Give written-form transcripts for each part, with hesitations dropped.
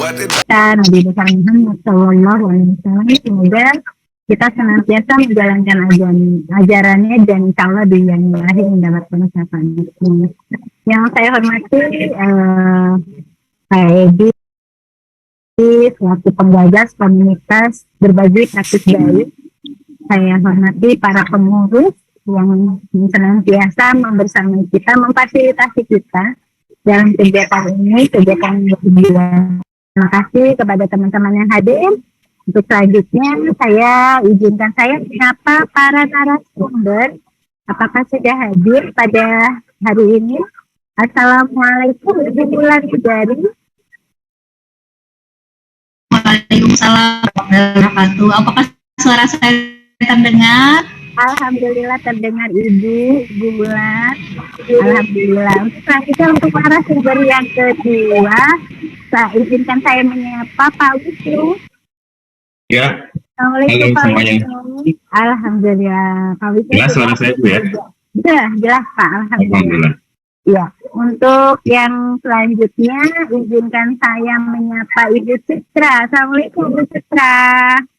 kita Nabi besar Muhammad Sallallahu Alaihi Wasallam. Semoga kita senantiasa menjalankan ajarannya dan insya Allah di yang lahir mendapatkan syafaat. Yang saya hormati Pak Edi selaku penggagas komunitas berbagi praktik baik. Saya hormati para pengurus yang senantiasa membersamai kita, memfasilitasi kita dalam kegiatan ini, kegiatan yang bertujuan. Terima kasih kepada teman-teman yang hadir. Untuk selanjutnya, izinkan saya menyapa para narasumber. Apakah sudah hadir pada hari ini? Assalamualaikum warahmatullahi wabarakatuh. Waalaikumsalam warahmatullahi wabarakatuh. Apakah suara saya terdengar? Alhamdulillah terdengar Ibu Bulat. Alhamdulillah. Selanjutnya untuk narasumber yang kedua, izinkan saya menyapa Pak Wisnu. Ya. Assalamualaikum Pak semuanya. Wisnu. Alhamdulillah. Pak Wisnu. Jelas suara saya Bu ya? Jelas Pak. Alhamdulillah. Ya, untuk yang selanjutnya izinkan saya menyapa Ibu Citra. Assalamualaikum Ibu Citra.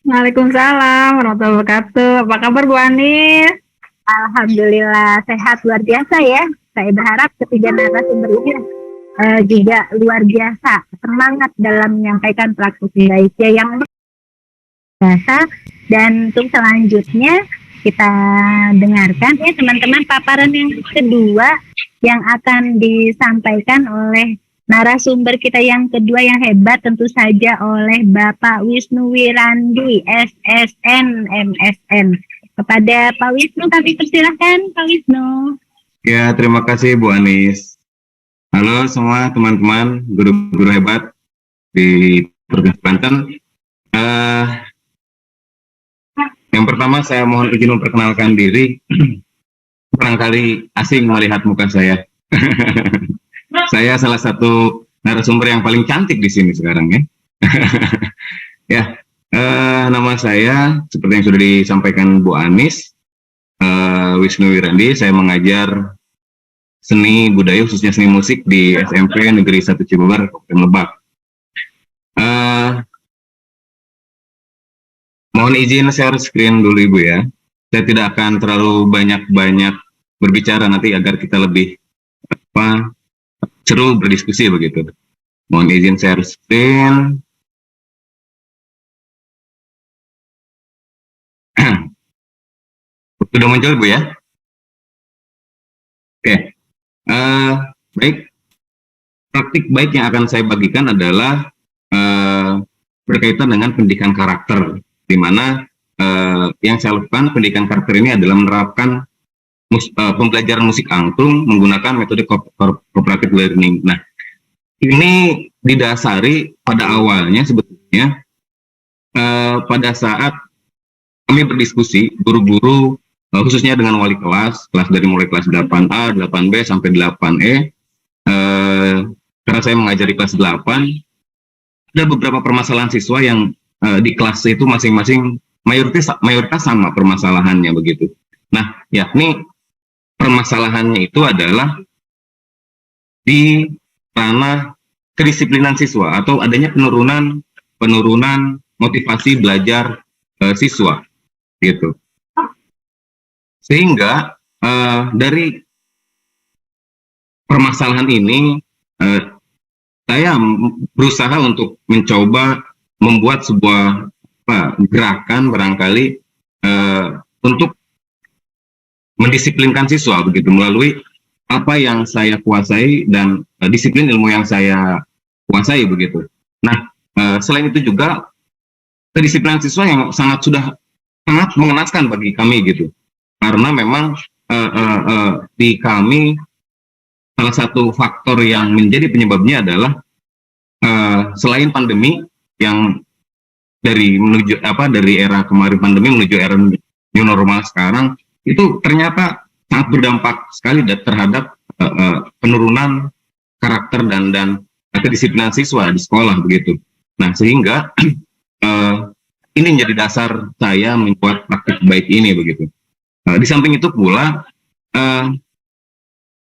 Waalaikumsalam warahmatullahi wabarakatuh. Apa kabar Bu Anis? Alhamdulillah sehat luar biasa ya. Saya berharap ketiga narasumber ini juga luar biasa semangat dalam menyampaikan praktik baiknya yang biasa. Dan untuk selanjutnya kita dengarkan ya teman-teman paparan yang kedua yang akan disampaikan oleh narasumber kita yang kedua yang hebat tentu saja oleh Bapak Wisnu Wirandi SSN MSN. Kepada Pak Wisnu kami persilahkan Pak Wisnu. Ya, terima kasih Bu Anis. Halo semua teman-teman guru-guru hebat di Provinsi Banten. Yang pertama saya mohon izin memperkenalkan diri. Barangkali asing melihat muka saya. Saya salah satu narasumber yang paling cantik di sini sekarang ya. Ya, nama saya seperti yang sudah disampaikan Bu Anis, Wisnu Wirandi. Saya mengajar seni budaya khususnya seni musik di SMP Negeri 1 Cibobar, Kabupaten Lebak. Mohon izin share screen dulu Ibu ya. Saya tidak akan terlalu banyak berbicara nanti agar kita lebih seru berdiskusi begitu. Mohon izin share screen. Sudah muncul Bu ya? Oke. Baik. Praktik baik yang akan saya bagikan adalah berkaitan dengan pendidikan karakter, di mana yang saya lakukan pendidikan karakter ini adalah menerapkan pembelajaran musik angklung menggunakan metode cooperative learning. Nah, ini didasari pada awalnya sebetulnya pada saat kami berdiskusi guru-guru khususnya dengan wali kelas dari mulai kelas 8A, 8B sampai 8E. Karena saya mengajari kelas 8, ada beberapa permasalahan siswa yang di kelas itu masing-masing mayoritas sama permasalahannya begitu. Nah, yakni permasalahannya itu adalah di ranah kedisiplinan siswa atau adanya penurunan motivasi belajar siswa gitu. Sehingga dari permasalahan ini saya berusaha untuk mencoba membuat sebuah gerakan barangkali untuk mendisiplinkan siswa begitu melalui apa yang saya kuasai dan disiplin ilmu yang saya kuasai begitu. Nah, selain itu juga kedisiplinan siswa yang sangat mengenaskan bagi kami gitu, karena memang di kami salah satu faktor yang menjadi penyebabnya adalah selain pandemi yang dari era kemarin pandemi menuju era new normal sekarang, itu ternyata sangat berdampak sekali terhadap penurunan karakter dan kedisiplinan siswa di sekolah begitu. Nah, sehingga ini menjadi dasar saya membuat praktik baik ini begitu. Di samping itu pula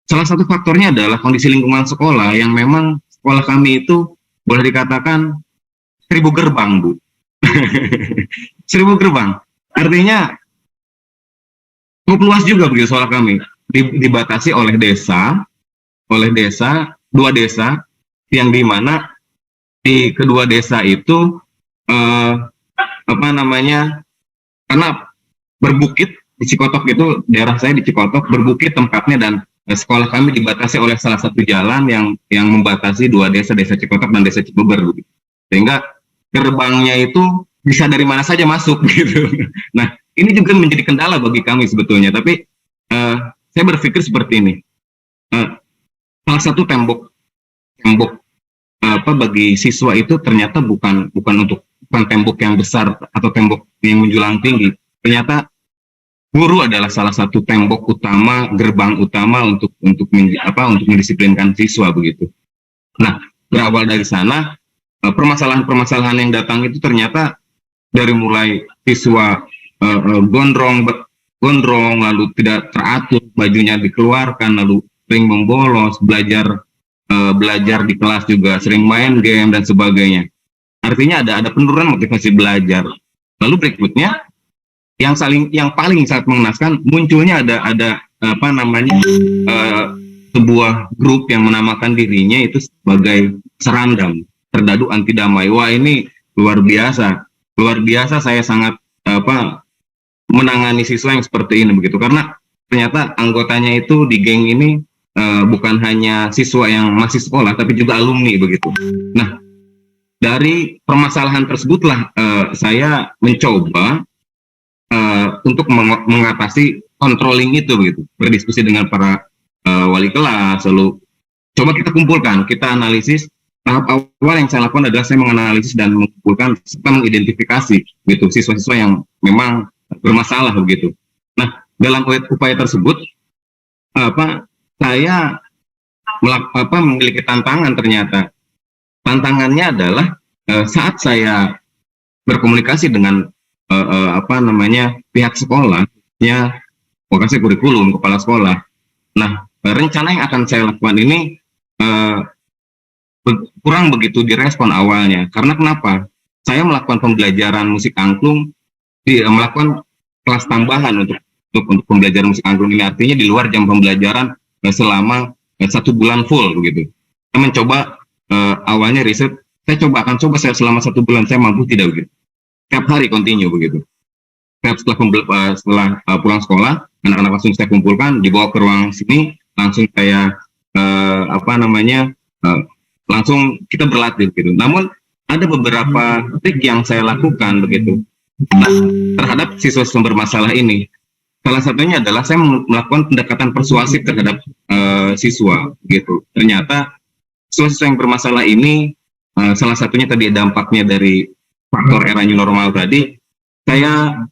salah satu faktornya adalah kondisi lingkungan sekolah yang memang sekolah kami itu boleh dikatakan 1000 gerbang, Bu. 1000 gerbang. Artinya cukup luas juga begitu soal kami. Dibatasi oleh desa, 2 desa, yang di mana di kedua desa itu karena berbukit di Cikotok, itu daerah saya di Cikotok berbukit tempatnya, dan sekolah kami dibatasi oleh salah satu jalan yang membatasi 2 desa Cikotok dan desa Cibeber, sehingga gerbangnya itu bisa dari mana saja masuk gitu. Nah, ini juga menjadi kendala bagi kami sebetulnya, tapi saya berpikir seperti ini. Salah satu tembok bagi siswa itu ternyata bukan tembok yang besar atau tembok yang menjulang tinggi. Ternyata guru adalah salah satu tembok utama, gerbang utama untuk mendisiplinkan siswa begitu. Nah, berawal dari sana, permasalahan-permasalahan yang datang itu ternyata dari mulai siswa gondrong, lalu tidak teratur, bajunya dikeluarkan, lalu sering membolos, belajar di kelas juga sering main game dan sebagainya. Artinya ada penurunan motivasi belajar. Lalu berikutnya yang paling sangat mengenaskan, munculnya ada sebuah grup yang menamakan dirinya itu sebagai Serandam, Serdadu Anti Damai. Wah, ini luar biasa saya sangat menangani siswa yang seperti ini begitu, karena ternyata anggotanya itu di geng ini bukan hanya siswa yang masih sekolah, tapi juga alumni begitu. Nah, dari permasalahan tersebutlah saya mencoba untuk mengatasi controlling itu begitu, berdiskusi dengan para wali kelas, lalu coba kita kumpulkan, kita analisis. Tahap awal yang saya lakukan adalah saya menganalisis dan mengumpulkan serta mengidentifikasi gitu siswa-siswa yang memang bermasalah begitu. Nah, dalam upaya tersebut saya memiliki tantangan. Ternyata tantangannya adalah saat saya berkomunikasi dengan pihak sekolah, vokasi kurikulum, kepala sekolah. Nah, rencana yang akan saya lakukan ini kurang begitu direspon awalnya. Karena kenapa? Saya melakukan pembelajaran musik angklung, melakukan kelas tambahan untuk pembelajaran musik angklung ini, artinya di luar jam pembelajaran selama 1 bulan full begitu. Saya mencoba awalnya riset, saya selama 1 bulan saya mampu tidak begitu. Setiap hari continue begitu. Setelah pulang sekolah, anak-anak langsung saya kumpulkan, dibawa ke ruang sini, langsung saya langsung kita berlatih gitu. Namun ada beberapa trik yang saya lakukan begitu. Nah, terhadap siswa-siswa bermasalah ini, salah satunya adalah saya melakukan pendekatan persuasif terhadap siswa gitu. Ternyata siswa-siswa yang bermasalah ini, salah satunya tadi dampaknya dari faktor era new normal tadi, saya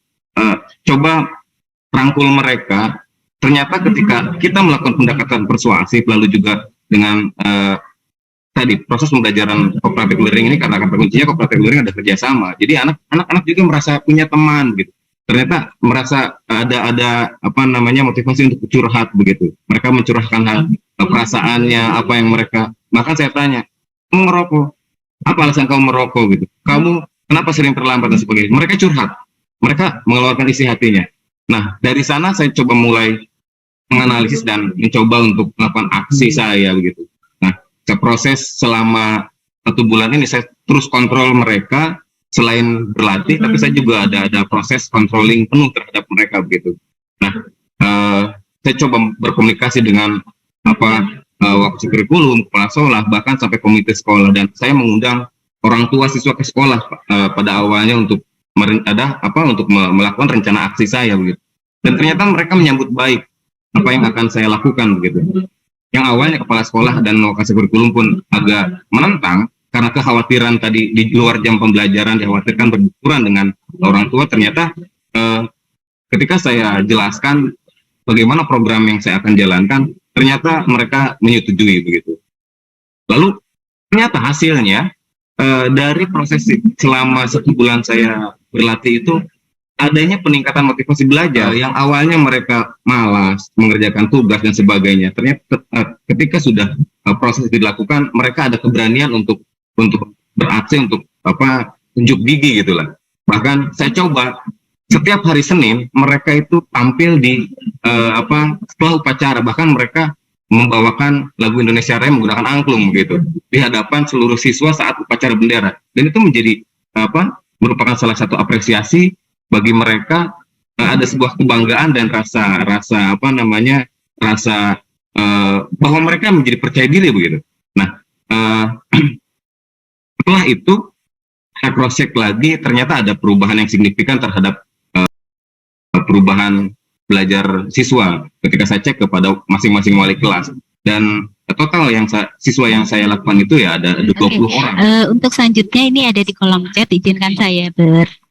coba rangkul mereka. Ternyata ketika kita melakukan pendekatan persuasif, lalu juga dengan tadi proses pembelajaran cooperative learning ini, karena kata kuncinya cooperative learning ada kerjasama. Jadi anak-anak juga merasa punya teman gitu. Ternyata merasa ada motivasi untuk curhat begitu. Mereka mencurahkan perasaannya, apa yang mereka. Maka saya tanya, kamu merokok? Apa alasan kamu merokok gitu? Kamu kenapa sering terlambat dan sebagainya? Mereka curhat. Mereka mengeluarkan isi hatinya. Nah, dari sana saya coba mulai menganalisis dan mencoba untuk melakukan aksi saya begitu. Proses selama 1 bulan ini saya terus kontrol mereka, selain berlatih, tapi saya juga ada proses controlling penuh terhadap mereka begitu. Nah, saya coba berkomunikasi dengan wakil kurikulum, kepala sekolah, bahkan sampai komite sekolah, dan saya mengundang orang tua siswa ke sekolah pada awalnya untuk melakukan rencana aksi saya begitu. Dan ternyata mereka menyambut baik apa yang akan saya lakukan begitu. Yang awalnya kepala sekolah dan lokasi kurikulum pun agak menentang karena kekhawatiran tadi di luar jam pembelajaran, dikhawatirkan berbenturan dengan orang tua. Ternyata ketika saya jelaskan bagaimana program yang saya akan jalankan, ternyata mereka menyetujui begitu. Lalu ternyata hasilnya dari proses selama 1 bulan saya berlatih itu, adanya peningkatan motivasi belajar. Yang awalnya mereka malas mengerjakan tugas dan sebagainya, ternyata ketika sudah proses dilakukan, mereka ada keberanian untuk beraksi untuk tunjuk gigi gitulah. Bahkan saya coba setiap hari Senin mereka itu tampil di setelah upacara, bahkan mereka membawakan lagu Indonesia Raya menggunakan angklung gitu di hadapan seluruh siswa saat upacara bendera, dan itu menjadi merupakan salah satu apresiasi bagi mereka. Ada sebuah kebanggaan dan rasa bahwa mereka menjadi percaya diri begitu. Nah, setelah itu saya cross check lagi, ternyata ada perubahan yang signifikan terhadap perubahan belajar siswa ketika saya cek kepada masing-masing wali kelas, dan total siswa yang saya lakukan itu ya ada 20 orang. Untuk selanjutnya ini ada di kolom chat, izinkan saya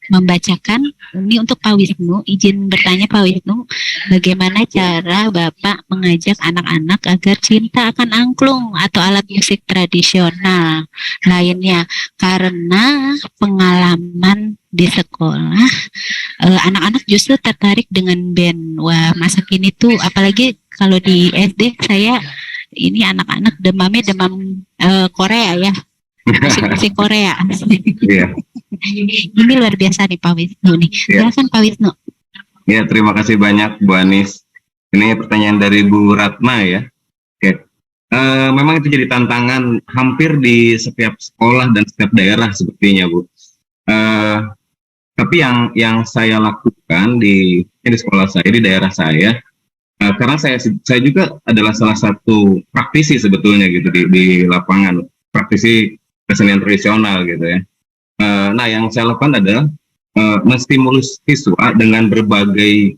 membacakan ini untuk Pak Wisnu. Izin bertanya Pak Wisnu, bagaimana cara Bapak mengajak anak-anak agar cinta akan angklung atau alat musik tradisional lainnya? Karena pengalaman di sekolah, anak-anak justru tertarik dengan band. Wah, masa kini tuh, apalagi kalau di SD saya ini anak-anak demamnya demam Korea ya, musik Korea. Yeah. Ini luar biasa nih Pak Wisnu nih. Silakan Pak Wisnu. Ya, terima kasih banyak Bu Anis. Ini pertanyaan dari Bu Ratna ya. Oke. Memang itu jadi tantangan hampir di setiap sekolah dan setiap daerah sepertinya, Bu. Tapi yang saya lakukan di sekolah saya, di daerah saya, karena saya juga adalah salah satu praktisi sebetulnya gitu di lapangan, praktisi kesenian tradisional gitu ya. Nah, yang saya lakukan adalah menstimulus siswa dengan berbagai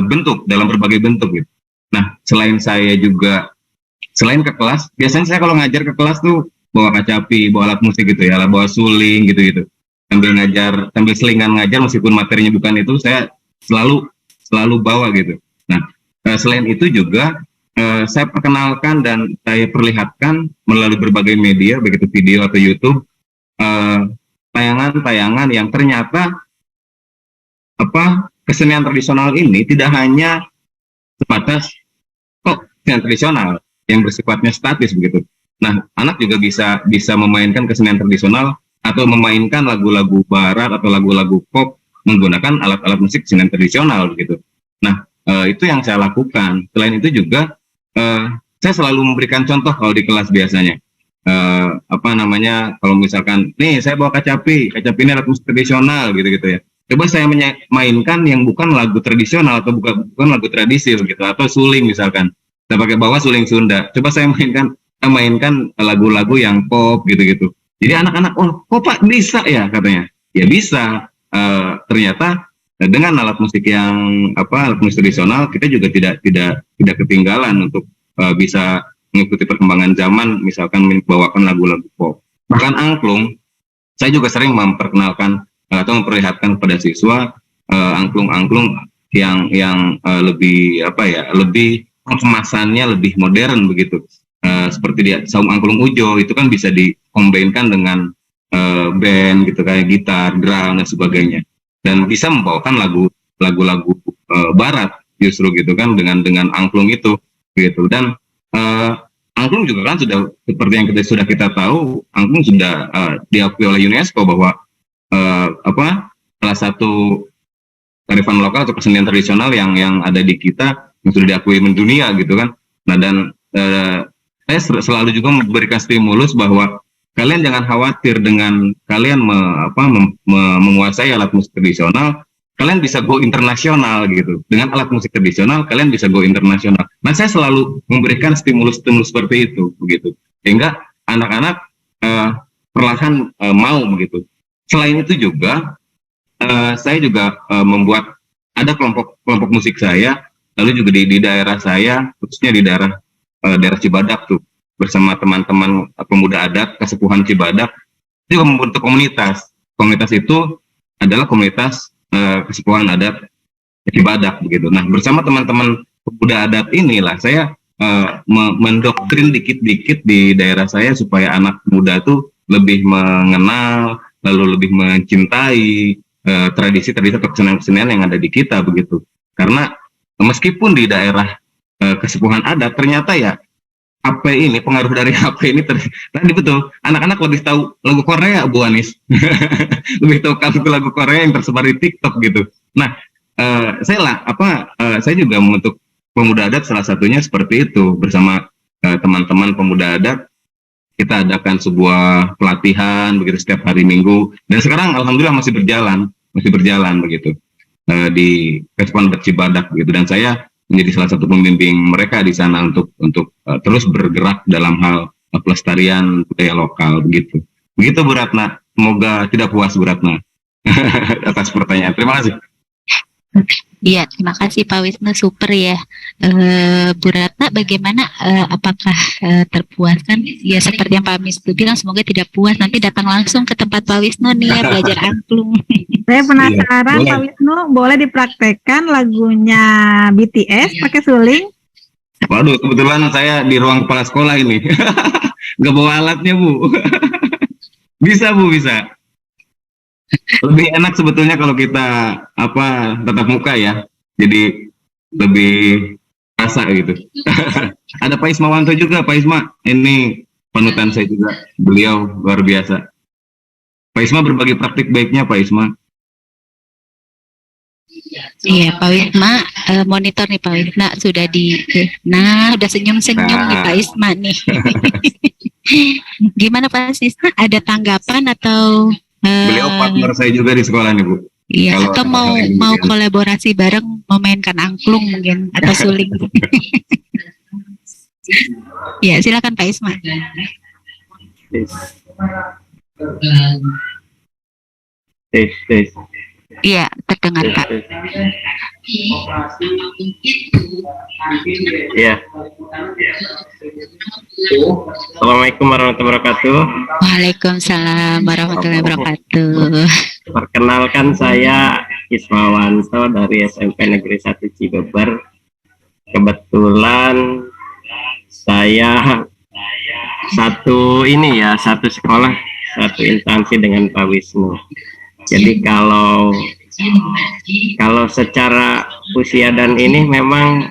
bentuk, dalam berbagai bentuk gitu. Nah, selain ke kelas, biasanya saya kalau ngajar ke kelas tuh bawa kacapi, bawa alat musik gitu ya, bawa suling gitu-gitu. Sambil selingan ngajar meskipun materinya bukan itu, saya selalu bawa gitu. Nah, selain itu juga saya perkenalkan dan saya perlihatkan melalui berbagai media, begitu video atau YouTube, tayangan-tayangan yang ternyata kesenian tradisional ini tidak hanya sebatas kesenian tradisional yang bersifatnya statis begitu. Nah, anak juga bisa memainkan kesenian tradisional atau memainkan lagu-lagu barat atau lagu-lagu pop menggunakan alat-alat musik kesenian tradisional begitu. Nah, itu yang saya lakukan. Selain itu juga saya selalu memberikan contoh kalau di kelas biasanya. Kalau misalkan nih saya bawa kacapi ini alat musik tradisional gitu ya, coba saya mainkan yang bukan lagu tradisional atau bukan lagu tradisi gitu, atau suling misalkan saya pakai bawa suling Sunda, coba saya mainkan lagu-lagu yang pop gitu. Jadi anak-anak, oh kok Pak bisa ya, katanya ya bisa. Ternyata dengan alat musik alat musik tradisional kita juga tidak ketinggalan untuk bisa mengikuti perkembangan zaman, misalkan membawakan lagu-lagu pop. Bahkan angklung, saya juga sering memperkenalkan atau memperlihatkan kepada siswa angklung-angklung yang lebih kemasannya lebih modern begitu. Seperti di saung angklung ujo itu kan bisa dikombinkan dengan band gitu, kayak gitar, drum dan sebagainya, dan bisa membawakan lagu-lagu barat justru gitu kan dengan angklung itu gitu. Dan angklung juga kan sudah, seperti yang sudah kita tahu, angklung sudah diakui oleh UNESCO bahwa salah satu kearifan lokal atau kesenian tradisional yang ada di kita yang sudah diakui mendunia gitu kan. Nah, dan saya selalu juga memberikan stimulus bahwa kalian jangan khawatir dengan kalian menguasai alat musik tradisional. Kalian bisa go internasional gitu. Dengan alat musik tradisional, kalian bisa go internasional. Nah, saya selalu memberikan stimulus seperti itu, begitu. Sehingga anak-anak perlahan mau begitu. Selain itu juga, saya juga membuat ada kelompok musik saya, lalu juga di daerah saya, khususnya di daerah Cibadak tuh, bersama teman-teman pemuda adat, kesepuhan Cibadak, juga membentuk komunitas. Komunitas itu adalah komunitas kesepuhan adat Cibadak begitu. Nah, bersama teman-teman pemuda adat inilah saya mendoktrin dikit-dikit di daerah saya supaya anak muda tuh lebih mengenal, lalu lebih mencintai tradisi-tradisi atau kesenian-kesenian yang ada di kita begitu. Karena meskipun di daerah kesepuhan adat ternyata ya HP ini, pengaruh dari HP ini tadi betul. Anak-anak lebih tahu lagu Korea, Bu Anis. Lebih tahu lagu Korea yang tersebar di TikTok gitu. Nah, saya juga membentuk pemuda adat salah satunya seperti itu bersama teman-teman pemuda adat. Kita adakan sebuah pelatihan begitu setiap hari Minggu, dan sekarang alhamdulillah masih berjalan begitu di Kespan Cibadak gitu, dan saya menjadi salah satu pembimbing mereka di sana untuk terus bergerak dalam hal pelestarian budaya lokal begitu Bu Ratna. Semoga tidak puas Bu Ratna atas pertanyaan. Terima kasih. Iya, terima kasih Pak Wisnu, super ya. Bu Ratna, bagaimana? Apakah terpuaskan? Ya seperti yang Pak Wisnu bilang, semoga tidak puas. Nanti datang langsung ke tempat Pak Wisnu nih ya, belajar angklung. Saya penasaran, Iya, Pak Wisnu, boleh dipraktekkan lagunya BTS pakai suling? Waduh, kebetulan saya di ruang kepala sekolah ini. Nggak bawa alatnya Bu. Bisa Bu, bisa. Lebih enak sebetulnya kalau kita tatap muka ya, jadi lebih rasa gitu. Ada Pak Ismawanto juga, Pak Isma ini panutan saya juga, beliau luar biasa. Pak Isma berbagi praktik baiknya Pak Isma. Iya Pak Wisma, monitor nih Pak Wisma sudah udah senyum-senyum nih Pak Isma nih. Gimana Pak Isma, ada tanggapan atau Beliau partner saya juga di sekolah nih Bu. Iya, Kalau atau mau kolaborasi bareng memainkan angklung mungkin atau suling. Ya, silakan Pak Isma. Tes. Iya, terdengar Pak. Ya. Assalamualaikum warahmatullahi wabarakatuh. Waalaikumsalam warahmatullahi wabarakatuh. Perkenalkan, saya Ismawanto dari SMP Negeri 1 Cibeber. Kebetulan saya satu sekolah, satu instansi dengan Pak Wisnu. Jadi kalau secara usia dan ini memang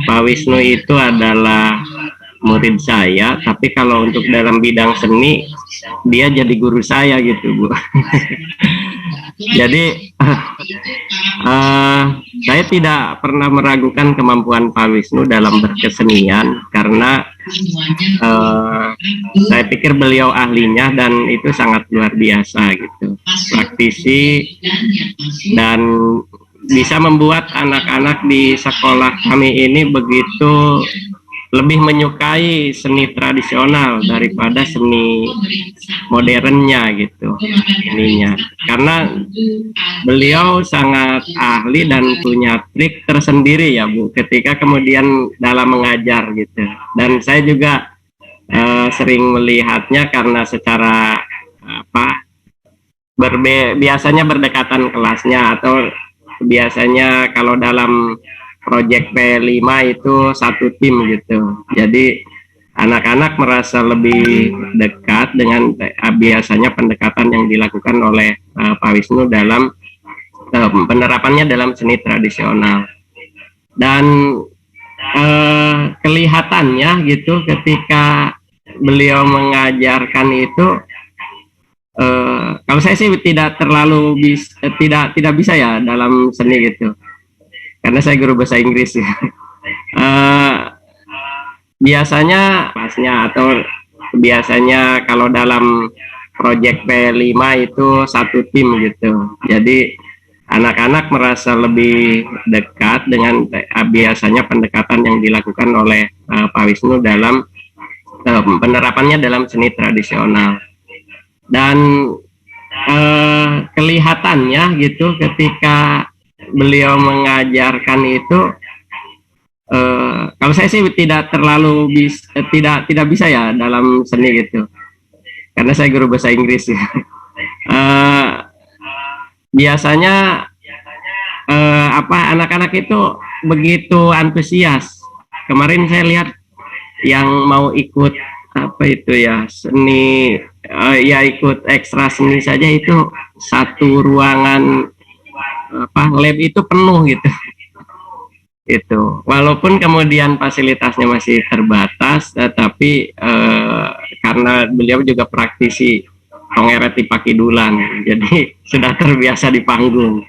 Pak Wisnu itu adalah murid saya, tapi kalau untuk dalam bidang seni dia jadi guru saya gitu Bu. Jadi saya tidak pernah meragukan kemampuan Pak Wisnu dalam berkesenian, karena saya pikir beliau ahlinya dan itu sangat luar biasa gitu, praktisi, dan bisa membuat anak-anak di sekolah kami ini begitu lebih menyukai seni tradisional daripada seni modernnya gitu ininya, karena beliau sangat ahli dan punya trik tersendiri ya Bu ketika kemudian dalam mengajar gitu. Dan saya juga sering melihatnya karena secara biasanya berdekatan kelasnya, atau biasanya kalau dalam proyek P5 itu satu tim gitu. Jadi anak-anak merasa lebih dekat dengan biasanya pendekatan yang dilakukan oleh Pak Wisnu dalam penerapannya dalam seni tradisional. Dan kelihatannya gitu ketika beliau mengajarkan itu, kalau saya sih tidak terlalu tidak bisa ya dalam seni gitu, karena saya guru bahasa Inggris ya. Biasanya kalau dalam proyek P5 itu satu tim gitu. Jadi anak-anak merasa lebih dekat dengan biasanya pendekatan yang dilakukan oleh Pak Wisnu dalam penerapannya dalam seni tradisional. Dan kelihatannya gitu ketika beliau mengajarkan itu, kalau saya sih tidak terlalu tidak bisa ya dalam seni gitu, karena saya guru bahasa Inggris ya. Biasanya anak-anak itu begitu antusias. Kemarin saya lihat yang mau ikut seni, ikut ekstra seni saja itu satu ruangan lab itu penuh gitu. Itu walaupun kemudian fasilitasnya masih terbatas, tetapi karena beliau juga praktisi pengeret di Pakidulan, jadi sudah terbiasa di panggung.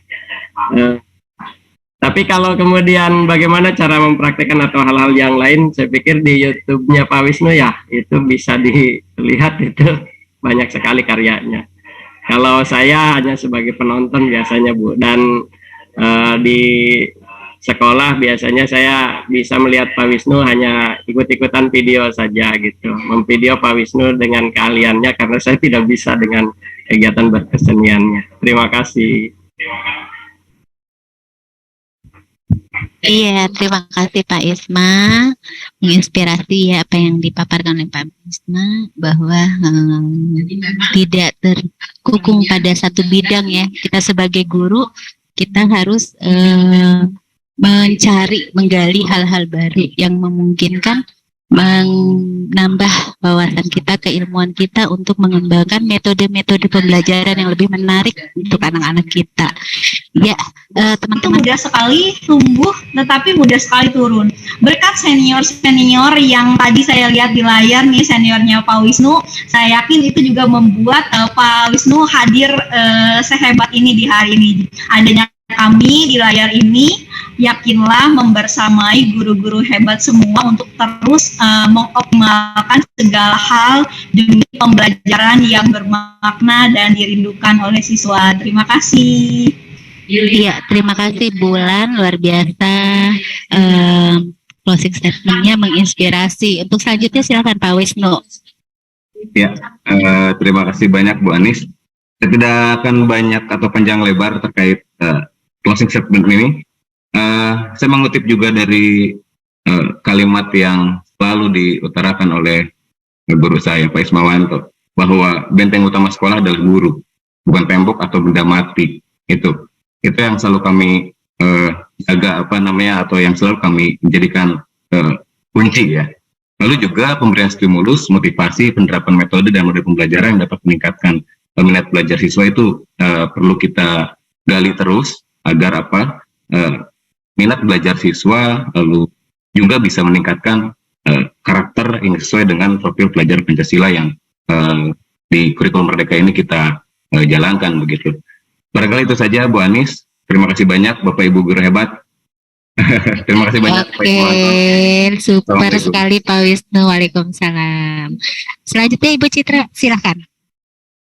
Tapi kalau kemudian bagaimana cara mempraktekkan atau hal-hal yang lain, saya pikir di YouTube-nya Pak Wisnu ya, itu bisa dilihat, itu banyak sekali karyanya. Kalau saya hanya sebagai penonton biasanya Bu, dan di sekolah biasanya saya bisa melihat Pak Wisnu hanya ikut-ikutan video saja gitu, memvideo Pak Wisnu dengan keahliannya karena saya tidak bisa dengan kegiatan berkeseniannya. Terima kasih. Iya, terima kasih Pak Isma, menginspirasi ya apa yang dipaparkan oleh Pak Isma, bahwa tidak terkukung pada satu bidang ya. Kita sebagai guru, kita harus menggali hal-hal baru yang memungkinkan menambah wawasan kita, keilmuan kita untuk mengembangkan metode-metode pembelajaran yang lebih menarik untuk anak-anak kita. Ya, teman-teman. Mudah sekali tumbuh, tetapi mudah sekali turun. Berkat senior-senior yang tadi saya lihat di layar nih, seniornya Pak Wisnu, saya yakin itu juga membuat Pak Wisnu hadir sehebat ini di hari ini. Adanya kami di layar ini, yakinlah membersamai guru-guru hebat semua untuk terus mengoptimalkan segala hal demi pembelajaran yang bermakna dan dirindukan oleh siswa. Terima kasih. Iya, terima kasih Bulan, luar biasa. Closing statement-nya menginspirasi. Untuk selanjutnya silakan Pak Wisnu. Ya, terima kasih banyak Bu Anis. Saya tidak akan banyak atau panjang lebar terkait closing statement ini. Saya mengutip juga dari kalimat yang selalu diutarakan oleh guru saya, Pak Ismawanto, bahwa benteng utama sekolah adalah guru, bukan tembok atau benda mati. Itu yang selalu kami jaga, atau yang selalu kami menjadikan kunci ya. Lalu juga pemberian stimulus, motivasi, penerapan metode dan model pembelajaran yang dapat meningkatkan minat belajar siswa itu perlu kita gali terus agar minat belajar siswa lalu juga bisa meningkatkan karakter yang sesuai dengan profil pelajar Pancasila yang di kurikulum Merdeka ini kita jalankan begitu. Barangkali itu saja Bu Anis. Terima kasih banyak Bapak Ibu guru hebat. Terima kasih banyak. Oke, super sekali Pak Wisnu. Waalaikumsalam. Selanjutnya Ibu Citra, silakan.